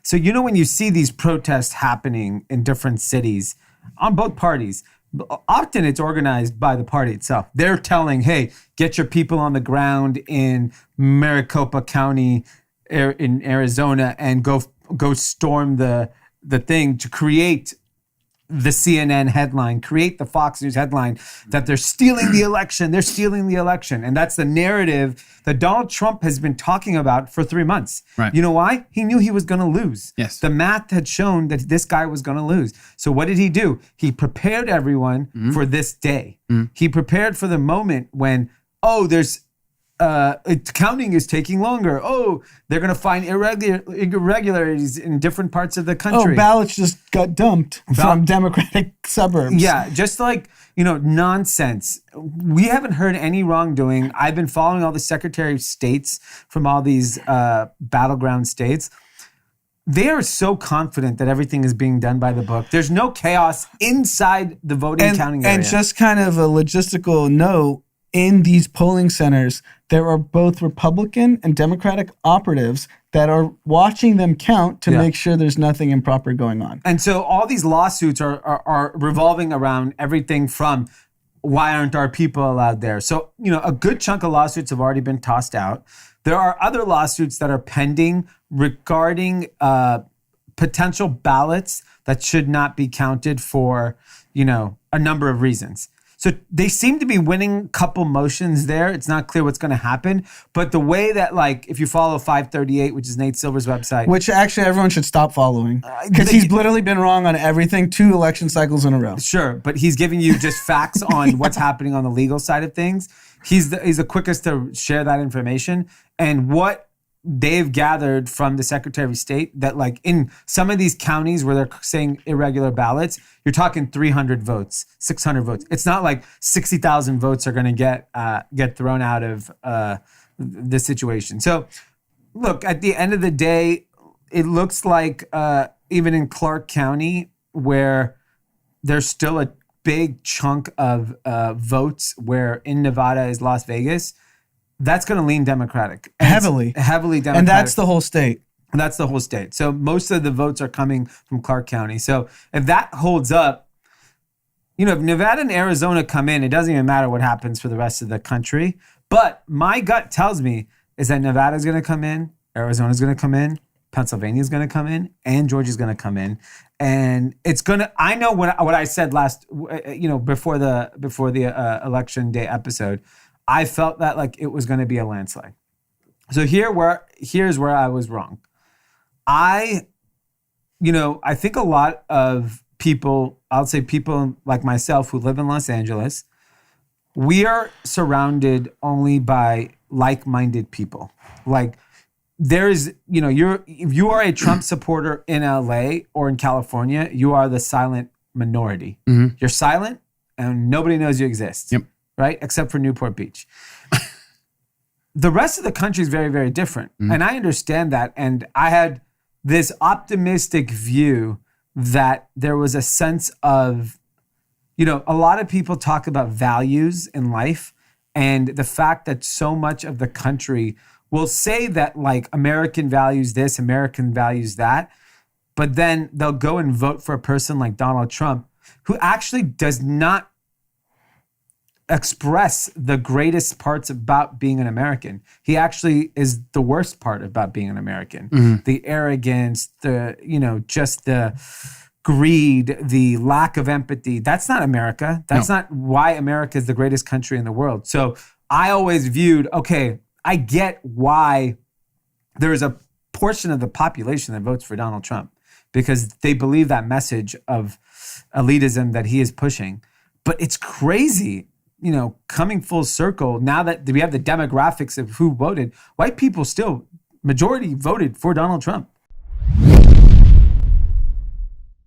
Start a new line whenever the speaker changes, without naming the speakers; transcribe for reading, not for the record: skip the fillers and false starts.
So, when you see these protests happening in different cities on both parties, often it's organized by the party itself. They're telling, hey, get your people on the ground in Maricopa County in Arizona and go storm the thing to create the CNN headline, create the Fox News headline that they're stealing the election. They're stealing the election. And that's the narrative that Donald Trump has been talking about for 3 months.
Right.
You know why? He knew he was going to lose.
Yes.
The math had shown that this guy was going to lose. So what did he do? He prepared everyone for this day. He prepared for the moment when, there's counting is taking longer. They're going to find irregularities in different parts of the country.
Ballots just got dumped from Democratic suburbs.
Yeah, just like, nonsense. We haven't heard any wrongdoing. I've been following all the Secretary of States from all these battleground states. They are so confident that everything is being done by the book. There's no chaos inside the voting counting area.
And just kind of a logistical note, in these polling centers, there are both Republican and Democratic operatives that are watching them count to make sure there's nothing improper going on.
And so all these lawsuits are revolving around everything from why aren't our people allowed there? So, a good chunk of lawsuits have already been tossed out. There are other lawsuits that are pending regarding potential ballots that should not be counted for, a number of reasons. So they seem to be winning a couple motions there. It's not clear what's going to happen. But the way that, if you follow 538, which is Nate Silver's website.
Which actually everyone should stop following. Because he's literally been wrong on everything 2 election cycles in a row.
Sure, but he's giving you just facts on what's happening on the legal side of things. He's the quickest to share that information. And what they've gathered from the Secretary of State that in some of these counties where they're saying irregular ballots, you're talking 300 votes, 600 votes. It's not like 60,000 votes are going to get thrown out of the situation. So look, at the end of the day, it looks like even in Clark County, where there's still a big chunk of votes, where in Nevada is Las Vegas, that's going to lean Democratic.
Heavily Democratic. And that's the whole state.
That's the whole state. So most of the votes are coming from Clark County. So if that holds up, if Nevada and Arizona come in, it doesn't even matter what happens for the rest of the country. But my gut tells me is that Nevada's going to come in, Arizona's going to come in, Pennsylvania's going to come in, and Georgia's going to come in. And it's going to, I know what I said before the election day episode, I felt that it was going to be a landslide. So here's where I was wrong. I think a lot of people, I'll say people like myself who live in Los Angeles, we are surrounded only by like-minded people. If you are a Trump supporter in LA or in California, you are the silent minority. Mm-hmm. You're silent and nobody knows you exist.
Yep.
Right? Except for Newport Beach. The rest of the country is very, very different. Mm-hmm. And I understand that. And I had this optimistic view that there was a sense of, a lot of people talk about values in life, and the fact that so much of the country will say that American values this, American values that, but then they'll go and vote for a person like Donald Trump, who actually does not express the greatest parts about being an American. He actually is the worst part about being an American. Mm-hmm. The arrogance, just the greed, the lack of empathy. That's not America. That's not why America is the greatest country in the world. So I always viewed, okay, I get why there is a portion of the population that votes for Donald Trump because they believe that message of elitism that he is pushing. But it's crazy, coming full circle, now that we have the demographics of who voted, white people still, majority voted for Donald Trump.